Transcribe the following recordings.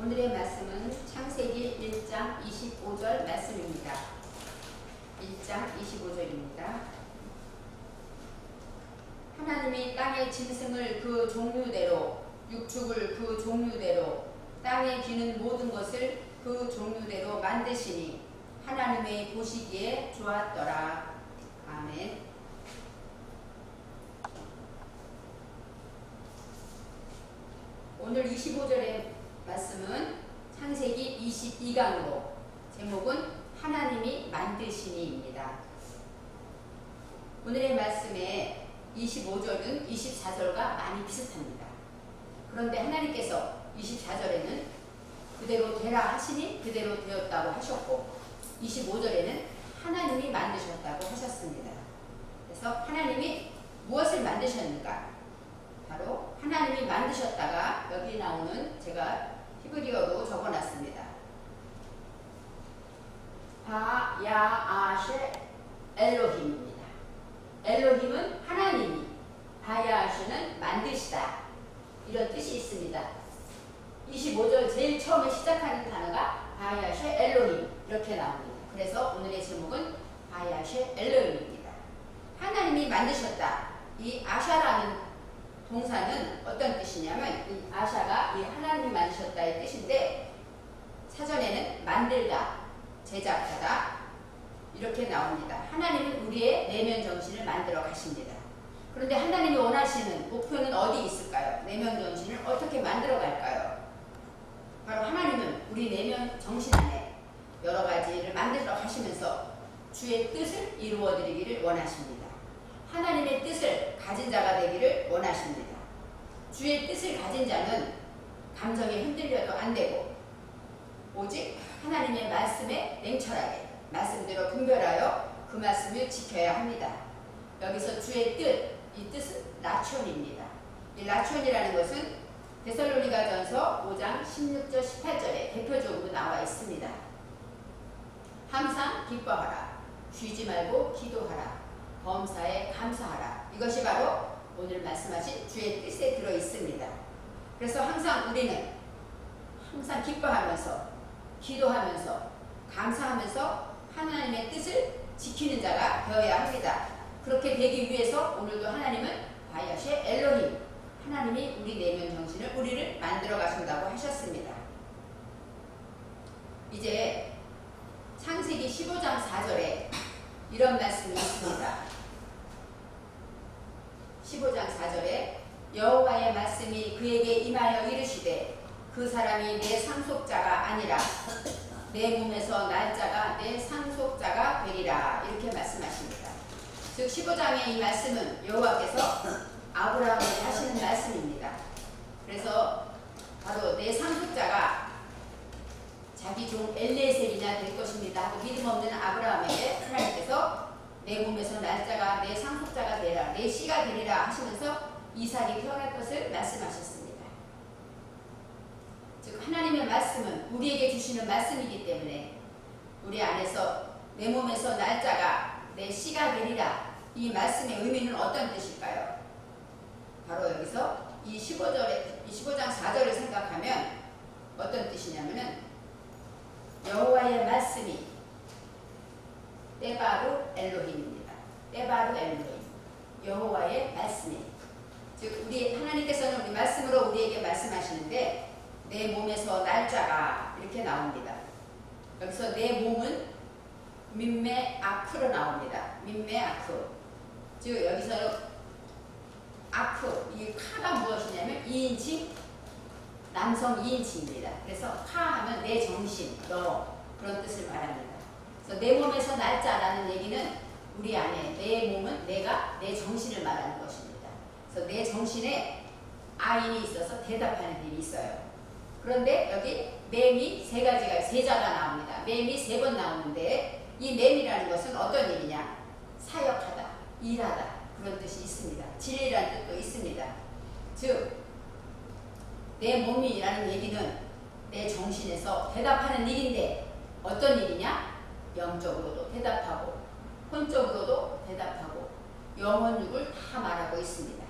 오늘의 말씀은 창세기 1장 25절 말씀입니다. 1장 25절입니다. 하나님이 땅의 짐승을 그 종류대로, 육축을 그 종류대로, 땅에 기는 모든 것을 그 종류대로 만드시니 하나님의 보시기에 좋았더라. 아멘. 오늘 25절의 말씀은 창세기 22강으로 제목은 하나님이 만드시니입니다. 오늘의 말씀에 25절은 24절과 많이 비슷합니다. 그런데 하나님께서 24절에는 그대로 되라 하시니 그대로 되었다고 하셨고 25절에는 하나님이 만드셨다고 하셨습니다. 그래서 하나님이 무엇을 만드셨는가? 바로 하나님이 만드셨다가 여기 나오는 제가 히브리어로 적어놨습니다. 바야아셰 엘로힘입니다. 엘로힘은 하나님이, 바야아셰는 만드시다, 이런 뜻이 있습니다. 25절 제일 처음에 시작하는 단어가 바야아셰 엘로힘 이렇게 나옵니다. 그래서 오늘의 제목은 바야아셰 엘로힘입니다. 하나님이 만드셨다. 이 아샤라는 동사는 어떤 뜻이냐면 이 아샤가 이 하나님이 만드셨다의 뜻인데 사전에는 만들다, 제작하다 이렇게 나옵니다. 하나님은 우리의 내면 정신을 만들어 가십니다. 그런데 하나님이 원하시는 목표는 어디 있을까요? 내면 정신을 어떻게 만들어 갈까요? 바로 하나님은 우리 내면 정신 안에 여러 가지를 만들어 가시면서 주의 뜻을 이루어 드리기를 원하십니다. 하나님의 뜻을 가진 자가 되기를 원하십니다. 주의 뜻을 가진 자는 감정에 흔들려도 안 되고 오직 하나님의 말씀에 냉철하게 말씀대로 분별하여 그 말씀을 지켜야 합니다. 여기서 주의 뜻, 이 뜻은 라촌입니다. 이 라촌이라는 것은 데살로니가전서 5장 16절 18절에 대표적으로 나와 있습니다. 항상 기뻐하라, 쉬지 말고 기도하라, 범사에 감사하라. 이것이 바로 오늘 말씀하신 주의 뜻에 들어 있습니다. 그래서 항상 우리는 항상 기뻐하면서 기도하면서 감사하면서 하나님의 뜻을 지키는 자가 되어야 합니다. 그렇게 되기 위해서 오늘도 하나님은 바야셰 엘로힘, 하나님이 우리 내면 정신을 우리를 만들어 가신다고 하셨습니다. 이제 창세기 15장 4절에 이런 말씀이 있습니다. 15장 4절에 여호와의 말씀이 그에게 임하여 이르시되 그 사람이 내 상속자가 아니라 내 몸에서 날 자가 내 상속자가 되리라, 이렇게 말씀하십니다. 즉 15장의 이 말씀은 여호와께서 아브라함에게 하시는 말씀입니다. 그래서 바로 내 상속자가 자기 종 엘리에셀이나 될 것입니다 하고 믿음 없는 아브라함에게 하나님께서 내 몸에서 날 자가 내 상속자가 되라, 내 씨가 되리라 하시면서 이삭이 태어날 것을 말씀하셨습니다. 즉 하나님의 말씀은 우리에게 주시는 말씀이기 때문에 우리 안에서 내 몸에서 날 자가 내 씨가 되리라, 이 말씀의 의미는 어떤 뜻일까요? 바로 여기서 이 15장 4절을 생각하면 어떤 뜻이냐면은 여호와의 말씀이 때바루 엘로힘입니다. 때바루 엘로힘, 여호와의 말씀이, 즉 우리 하나님께서는 우리 말씀으로 우리에게 말씀하시는데 내 몸에서 날짜가 이렇게 나옵니다. 여기서 내 몸은 민메 아크로 나옵니다. 민메 아크, 즉 여기서 아크, 이 카가 무엇이냐면 2인칭, 남성 2인칭입니다. 그래서 카 하면 내 정신, 너, 그런 뜻을 말합니다. 그래서 내 몸에서 날짜라는 얘기는 우리 안에 내 몸은 내가 내 정신을 말하는 것입니다. 그래서 내 정신에 아인이 있어서 대답하는 일이 있어요. 그런데 여기 맴이 세 자가 나옵니다. 맴이 3번 나오는데 이 맴이라는 것은 어떤 일이냐? 사역하다, 일하다, 그런 뜻이 있습니다. 진리라는 뜻도 있습니다. 즉 내 몸이라는 얘기는 내 정신에서 대답하는 일인데 어떤 일이냐? 영적으로도 대답하고 혼적으로도 대답하고 영혼육을 다 말하고 있습니다.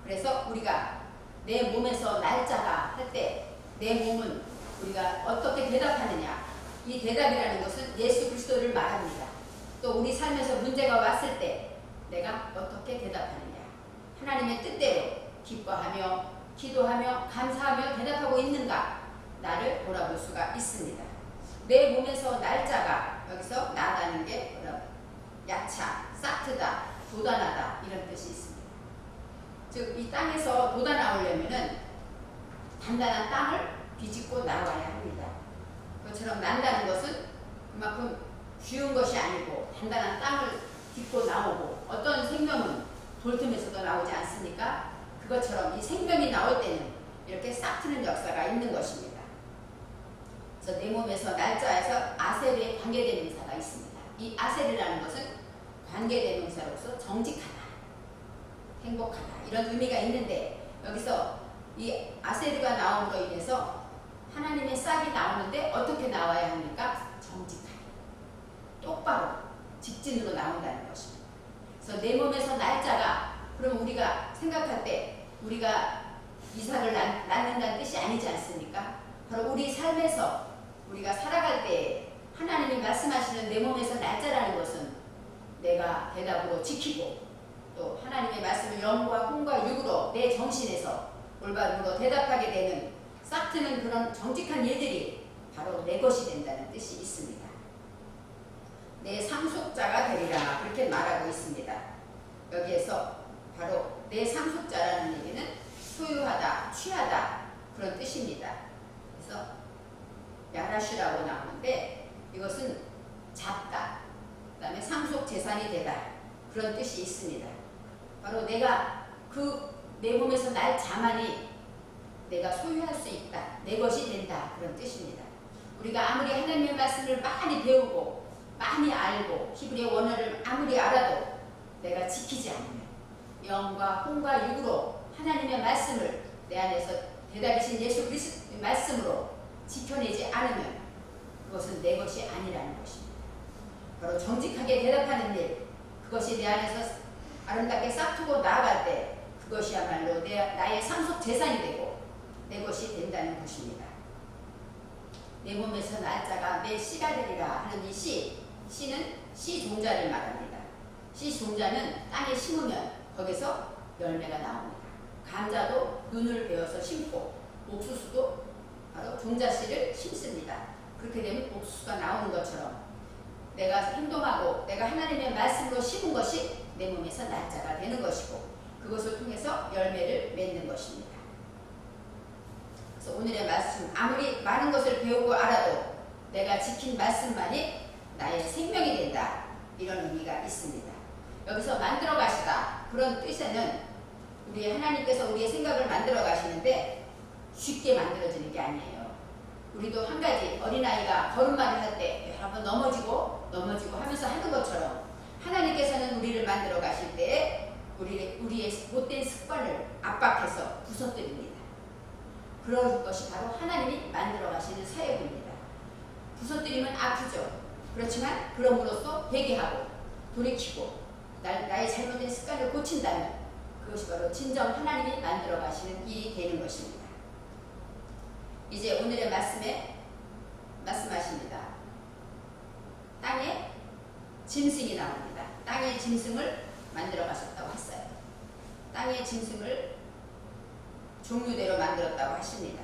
그래서 우리가 내 몸에서 날짜가 할 때 내 몸은 우리가 어떻게 대답하느냐. 이 대답이라는 것은 예수 그리스도를 말합니다. 또 우리 삶에서 문제가 왔을 때 내가 어떻게 대답하느냐. 하나님의 뜻대로 기뻐하며 기도하며 감사하며 대답하고 있는가. 나를 돌아볼 수가 있습니다. 내 몸에서 날짜가 여기서 나다는 게 야차, 싹트다, 돋아나다 이런 뜻이 있습니다. 즉 이 땅에서 돋아나오려면은 단단한 땅을 비집고 나와야 합니다. 그것처럼 난다는 것은 그만큼 쉬운 것이 아니고 단단한 땅을 딛고 나오고 어떤 생명은 돌틈에서도 나오지 않습니까? 그것처럼 이 생명이 나올 때는 이렇게 싹트는 역사가 있는 것입니다. 그래서 내 몸에서 날짜에서 아세르의 관계대명사가 있습니다. 이 아세르라는 것은 관계대명사로서 정직하다, 행복하다 이런 의미가 있는데 여기서 이 아세르가 나옴으로 인해서 하나님의 싹이 나오는데 어떻게 나와야 합니까? 정직하게, 똑바로, 직진으로 나온다는 것입니다. 그래서 내 몸에서 날짜가 그럼 우리가 생각할 때 우리가 이삭을 낳는다는 뜻이 아니지 않습니까? 바로 우리 삶에서 우리가 살아갈 때 하나님이 말씀하시는 내 몸에서 날짜라는 것은 내가 대답으로 지키고 또 하나님의 말씀을 영과 혼과 육으로 내 정신에서 올바름으로 대답하게 되는 싹트는 그런 정직한 일들이 바로 내 것이 된다는 뜻이 있습니다. 내 상속자가 되리라 그렇게 말하고 있습니다. 여기에서 바로 내 상속자라는 얘기는 소유하다, 취하다 그런 뜻입니다. 그래서 야라슈라고 나오는데 이것은 잡다, 그 다음에 상속 재산이 되다 그런 뜻이 있습니다. 바로 내가 내 몸에서 날 자만이 내가 소유할 수 있다, 내 것이 된다 그런 뜻입니다. 우리가 아무리 하나님의 말씀을 많이 배우고 많이 알고 히브리어 원어를 아무리 알아도 내가 지키지 않으면 영과 혼과 육으로 하나님의 말씀을 내 안에서 대답이신 예수 그리스도의 말씀으로 지켜내지 않으면 그것은 내 것이 아니라는 것입니다. 바로 정직하게 대답하는 일, 그것이 내 안에서 아름답게 싹트고 나아갈 때 그것이야말로 나의 상속 재산이 되고 내 것이 된다는 것입니다. 내 몸에서 날짜가 내 씨가 되리라 하는 이 씨는 씨 종자를 말합니다. 씨 종자는 땅에 심으면 거기서 열매가 나옵니다. 감자도 눈을 베어서 심고 옥수수도 바로 종자씨를 심습니다. 그렇게 되면 옥수수가 나오는 것처럼 내가 행동하고 내가 하나님의 말씀으로 심은 것이 내 몸에서 날짜가 되는 것이고 그것을 통해서 열매를 맺는 것입니다. 그래서 오늘의 말씀 아무리 많은 것을 배우고 알아도 내가 지킨 말씀만이 나의 생명이 된다 이런 의미가 있습니다. 여기서 만들어 가시다 그런 뜻에는 우리 하나님께서 우리의 생각을 만들어 가시는데 쉽게 만들어지는 게 아니에요. 우리도 한 가지 어린아이가 걸음마를 할 때 여러 번 넘어지고 하면서 하는 것처럼 하나님께서는 우리를 만들어 가실 때 우리의 못된 습관을 압박해서 부서뜨립니다. 그럴 것이 바로 하나님이 만들어 가시는 사역입니다. 부서뜨리면 아프죠. 그렇지만 그럼으로써 회개하고 돌이키고 나의 잘못된 습관을 고친다면 그것이 바로 진정 하나님이 만들어 가시는 일이 되는 것입니다. 이제 오늘의 말씀에 말씀하십니다. 땅에 짐승이 나옵니다. 땅의 짐승을 만들어 가셨다고 했어요. 땅의 짐승을 종류대로 만들었다고 하십니다.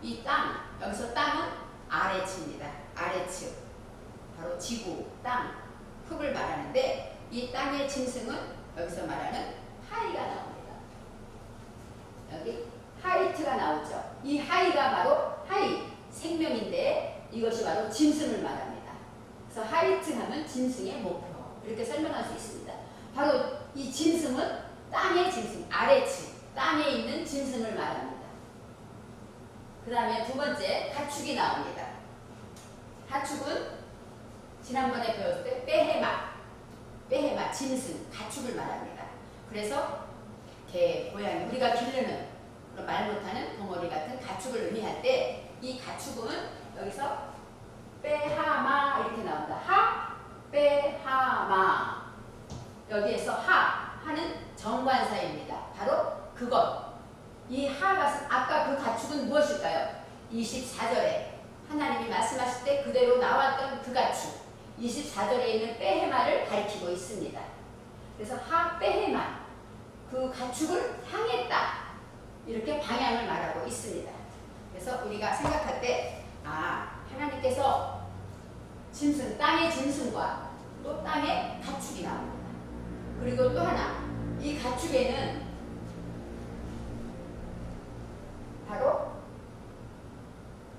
이 땅, 여기서 땅은 아레츠입니다. 아레츠, 바로 지구, 땅, 흙을 말하는데 이 땅의 짐승은 여기서 말하는 하이가 나옵니다. 여기 하이트가 나오죠. 이 하이가 바로 하이, 생명인데 이것이 바로 짐승을 말합니다. 그래서 하이트 하면 짐승의 목표 이렇게 설명할 수 있습니다. 바로 이 짐승은 땅의 짐승, 아레츠, 땅에 있는 짐승을 말합니다. 그 다음에 두 번째 가축이 나옵니다. 가축은 지난번에 배웠을 때 빼헤마, 짐승, 가축을 말합니다. 그래서 개, 고양이, 우리가 기르는 말 못하는 덩어리 같은 가축을 의미할 때 이 가축은 여기서 빼하마 이렇게 나온다. 빼하마. 여기에서 하는 정관사입니다. 바로 그것. 이 아까 그 가축은 무엇일까요? 24절에 하나님이 말씀하실 때 그대로 나왔던 그 가축 24절에 있는 베헤마를 가리키고 있습니다. 그래서 하 베헤마 그 가축을 향했다 이렇게 방향을 말하고 있습니다. 그래서 우리가 생각할 때 하나님께서 짐승 땅의 짐승과 또 땅의 가축이 나옵니다. 그리고 또 하나 이 가축에는 바로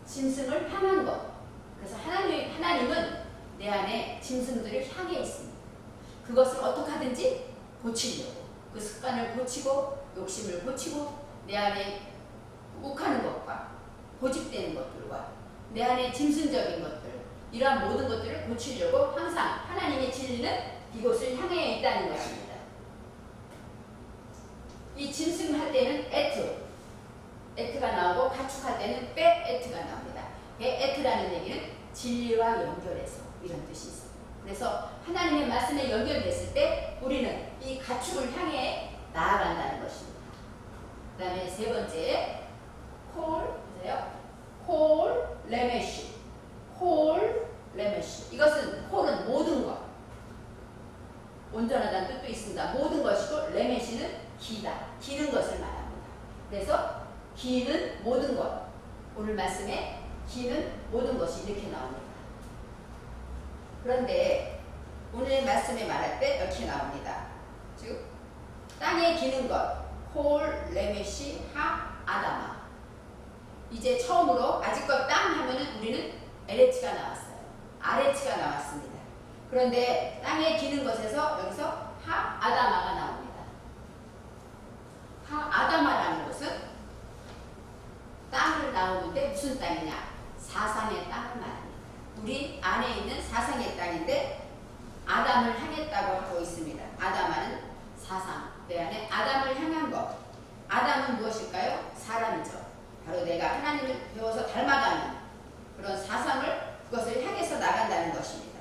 짐승을 향한 것. 그래서 하나님은 내 안에 짐승들을 향해 있습니다. 그것을 어떻게 하든지 고치려고 그 습관을 고치고 욕심을 고치고 내 안에 욱하는 것과 고집되는 것들과 내 안에 짐승적인 것들 이러한 모든 것들을 고치려고 항상 하나님의 진리는 이곳을 향해 있다는 것입니다. 이 짐승 할 때는 에트가 나오고 가축할 때는 베에트가 나옵니다. 베에트라는 얘기는 진리와 연결해서 이런 뜻이 있습니다. 그래서 하나님의 말씀에 연결됐을 때 우리는 이 가축을 향해 나아간다는 것입니다. 그 다음에 세 번째 콜 레메시 이것은 콜은 모든 것 온전하다는 뜻도 있습니다. 모든 것이고 레메시는 기는 것을 말합니다. 그래서 기는 모든 것 오늘 말씀에 기는 모든 것이 이렇게 나옵니다. 그런데 오늘 말씀에 말할 때 이렇게 나옵니다. 즉 땅에 기는 것 콜 레메시 하 아다마 이제 처음으로 아직껏 땅 하면은 우리는 LH가 나왔어요. RH가 나왔습니다. 그런데 땅에 기는 것에서 여기서 하 아다마가 나옵니다. 하 아다마라는 것은 땅을 나오는데 무슨 땅이냐? 사상의 땅을 말합니다. 우리 안에 있는 사상의 땅인데 아담을 향했다고 하고 있습니다. 아다마는 사상, 내 안에 아담을 향한 것. 아담은 무엇일까요? 사람이죠. 바로 내가 하나님을 배워서 닮아가는 그런 사상을 그것을 향해서 나간다는 것입니다.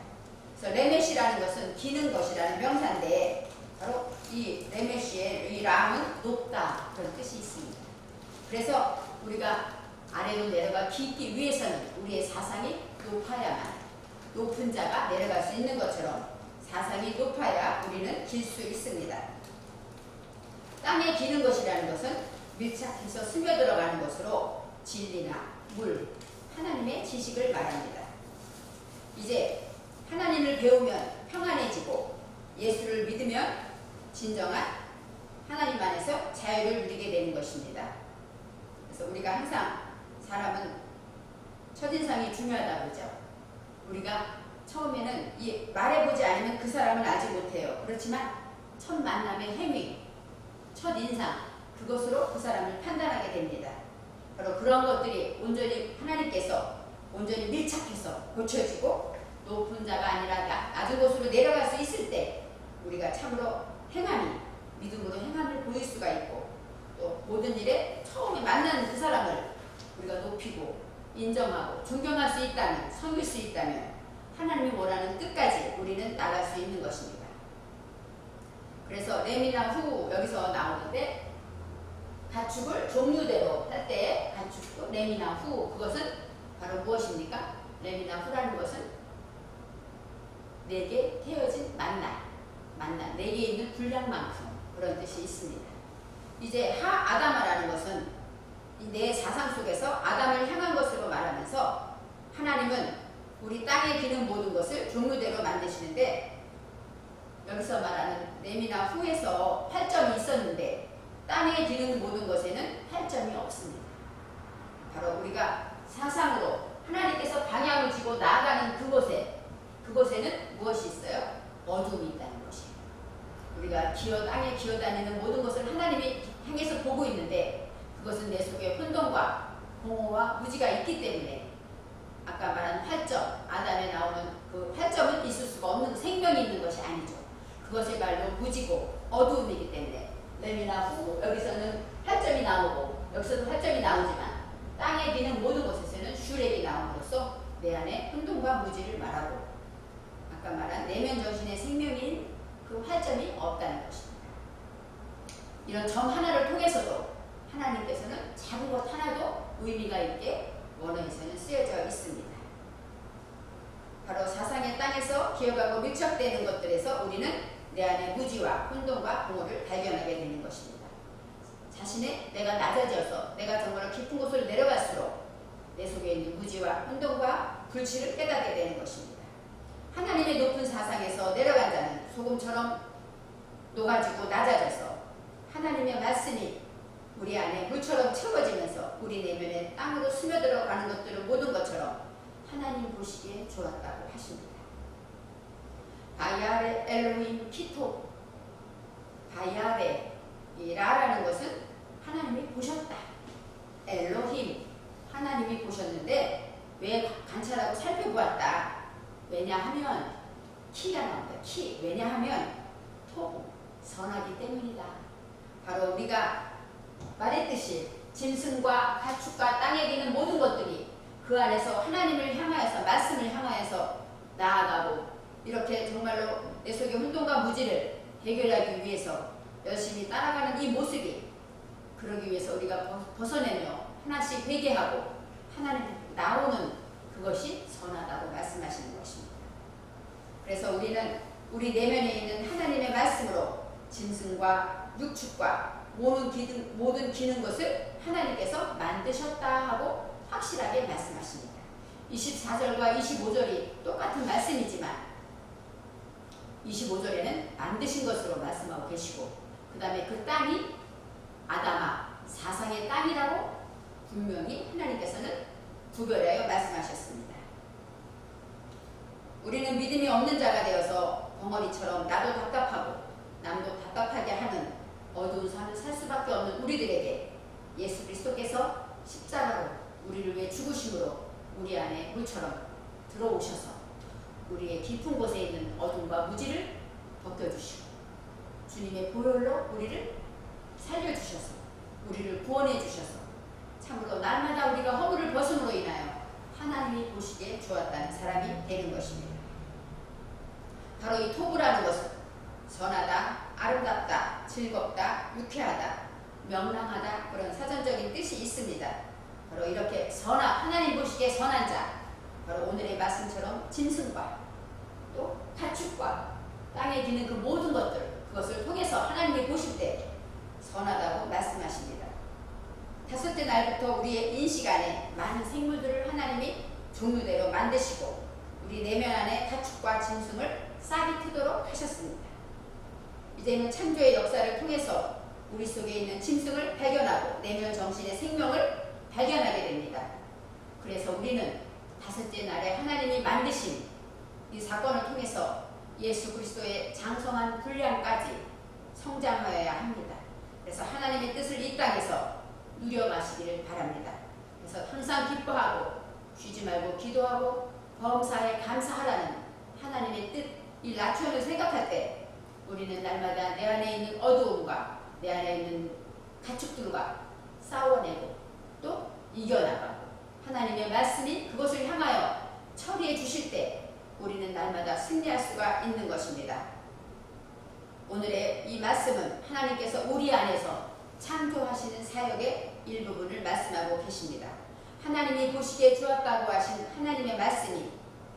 그래서 레메시라는 것은 기는 것이라는 명사인데 바로 이 레메시의 이 람은 높다 그런 뜻이 있습니다. 그래서 우리가 아래로 내려가 기기 위해서는 우리의 사상이 높아야만 높은 자가 내려갈 수 있는 것처럼 사상이 높아야 우리는 길 수 있습니다. 땅에 기는 것이라는 것은 밀착해서 스며들어가는 것으로 진리나 물, 하나님의 지식을 말합니다. 이제 하나님을 배우면 평안해지고 예수를 믿으면 진정한 하나님 안에서 자유를 누리게 되는 것입니다. 그래서 우리가 항상 사람은 첫인상이 중요하다고 그러죠. 우리가 처음에는 말해보지 않으면 그 사람을 알지 못해요. 그렇지만 첫 만남의 행위, 첫인상 그것으로 그 사람을 판단하게 됩니다. 바로 그런 것들이 온전히 하나님께서 온전히 밀착해서 고쳐지고 높은 자가 아니라 낮은 곳으로 내려갈 수 있을 때 우리가 참으로 행함이 믿음으로 행함을 보일 수가 있고 또 모든 일에 처음에 만나는 그 사람을 우리가 높이고 인정하고 존경할 수 있다면 섬길 수 있다면 하나님이 원하는 끝까지 우리는 나갈 수 있는 것입니다. 그래서 레미나 후 여기서 나오는데 가축을 종류대로 할 때 가축도 레미나 후 그것은 바로 무엇입니까? 레미나 후라는 것은 내게 태어진 만나 내게 있는 분량만큼 그런 뜻이 있습니다. 이제 하 아다마라는 것은 내 사상 속에서 아담을 향한 것으로 말하면서 하나님은 우리 땅에 기는 모든 것을 종류대로 만드시는데 여기서 말하는 레미나 후에서 8점이 있었는데 땅에 기는 모든 것에는 8점이 없습니다. 바로 우리가 사상으로 하나님께서 방향을 쥐고 나아가는 그곳에는 무엇이 있어요? 어둠이 있다는 것이에요. 우리가 땅에 기어다니는 모든 것을 하나님이 향해서 보고 있는데 그것은 내 속에 혼돈과 공허와 무지가 있기 때문에 아까 말한 8점, 아담에 나오는 그 8점은 있을 수가 없는 생명이 있는 것이 아니죠. 그것이야말로 무지고 어두움이기 때문에 레미나 후 여기서는 8점이 나오고 여기서도 8점이 나오지만 땅에 기는 모든 곳에서는 슈렉이 나옴으로써 내 안에 혼돈과 무지를 말하고 아까 말한 내면 정신의 생명인 그 8점이 없다는 것입니다. 이런 점 하나를 통해서도 하나님께서는 작은 것 하나도 의미가 있게 원어에서는 쓰여져 있습니다. 바로 사상의 땅에서 기억하고 밀착되는 것들에서 우리는 내 안의 무지와 혼돈과 공허를 발견하게 되는 것입니다. 내가 낮아져서 내가 정말 깊은 곳으로 내려갈수록 내 속에 있는 무지와 혼돈과 불치를 깨닫게 되는 것입니다. 하나님의 높은 사상에서 내려간 자는 소금처럼 녹아지고 낮아져서 하나님의 말씀이 우리 안에 물처럼 채워지면서 우리 내면에 땅으로 스며들어가는 것들을 모든 것처럼 하나님 보시기에 좋았다고 하십니다. 바야레 엘로힘 키토, 바야레 이 라라는 것은 하나님이 보셨다. 엘로힘 하나님이 보셨는데 왜 관찰하고 살펴보았다. 왜냐하면 키가 나온다. 키 왜냐하면 토 선하기 때문이다. 바로 우리가 말했듯이 짐승과 가축과 땅에 기는 모든 것들이 그 안에서 하나님을 향하여서 말씀을 향하여서 나아가고 이렇게 정말로 내 속의 혼돈과 무지를 해결하기 위해서 열심히 따라가는 이 모습이 그러기 위해서 우리가 벗어내며 하나씩 회개하고 하나님 나오는 그것이 선하다고 말씀하시는 것입니다. 그래서 우리는 우리 내면에 있는 하나님의 말씀으로 짐승과 육축과 모든 기는 것을 하나님께서 만드셨다 하고 확실하게 말씀하십니다. 24절과 25절이 똑같은 말씀이지만 25절에는 만드신 것으로 말씀하고 계시고 그 다음에 그 땅이 아담아 사상의 땅이라고 분명히 하나님께서는 구별하여 말씀하셨습니다. 우리는 믿음이 없는 자가 되어서 벙어리처럼 나도 답답하고 남도 답답하게 하는 어두운 삶을 살 수밖에 없는 우리들에게 예수 그리스도께서 십자가로 우리를 위해 죽으심으로 우리 안에 물처럼 들어오셔서 우리의 깊은 곳에 있는 어둠과 무지를 벗겨주시고 주님의 보혈로 우리를 살려주셔서 우리를 구원해 주셔서 참으로 날마다 우리가 허물을 벗음으로 인하여 하나님이 보시기에 좋았다는 사람이 되는 것입니다. 바로 이 토부라는 것은 선하다, 아름답다, 즐겁다, 유쾌하다, 명랑하다 그런 사전적인 뜻이 있습니다. 바로 이렇게 하나님 보시기에 선한 자 바로 오늘의 말씀처럼 짐승과 또 가축과 땅에 기는 그 모든 그것을 통해서 하나님이 보실 때 선하다고 말씀하십니다. 다섯째 날부터 우리의 인식 안에 많은 생물들을 하나님이 종류대로 만드시고 우리 내면 안에 가축과 짐승을 싹이 트도록 하셨습니다. 이제는 창조의 역사를 통해서 우리 속에 있는 짐승을 발견하고 내면 정신의 생명을 발견하게 됩니다. 그래서 우리는 다섯째 날에 하나님이 만드신 이 사건을 통해서 예수 그리스도의 장성한 분량까지 성장하여야 합니다. 그래서 하나님의 뜻을 이 땅에서 누려가시기를 바랍니다. 그래서 항상 기뻐하고 쉬지 말고 기도하고 범사에 감사하라는 하나님의 뜻, 이 라천을 생각할 때 우리는 날마다 내 안에 있는 어두움과 내 안에 있는 가축들과 싸워내고 또 이겨나가고 하나님의 말씀이 그것을 향하여 처리해 주실 때 우리는 날마다 승리할 수가 있는 것입니다. 오늘의 이 말씀은 하나님께서 우리 안에서 창조하시는 사역의 일부분을 말씀하고 계십니다. 하나님이 보시기에 좋았다고 하신 하나님의 말씀이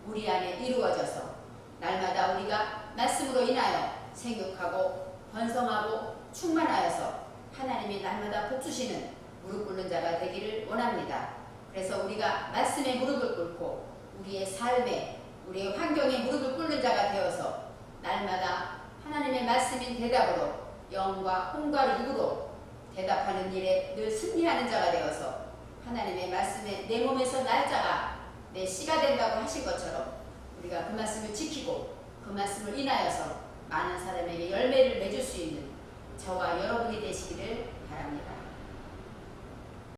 우리 안에 이루어져서 날마다 우리가 말씀으로 인하여 생육하고 번성하고 충만하여서 하나님이 날마다 복주시는 무릎 꿇는 자가 되기를 원합니다. 그래서 우리가 말씀에 무릎을 꿇고 우리의 삶에 우리의 환경에 무릎을 꿇는 자가 되어서 날마다 하나님의 말씀인 대답으로 영과 혼과 육으로 대답하는 일에 늘 승리하는 자가 되어서 하나님의 말씀에 내 몸에서 날짜가 내 씨가 된다고 하신 것처럼 우리가 그 말씀을 지키고 그 말씀을 인하여서 많은 사람에게 열매를 맺을 수 있는 저와 여러분이 되시기를 바랍니다.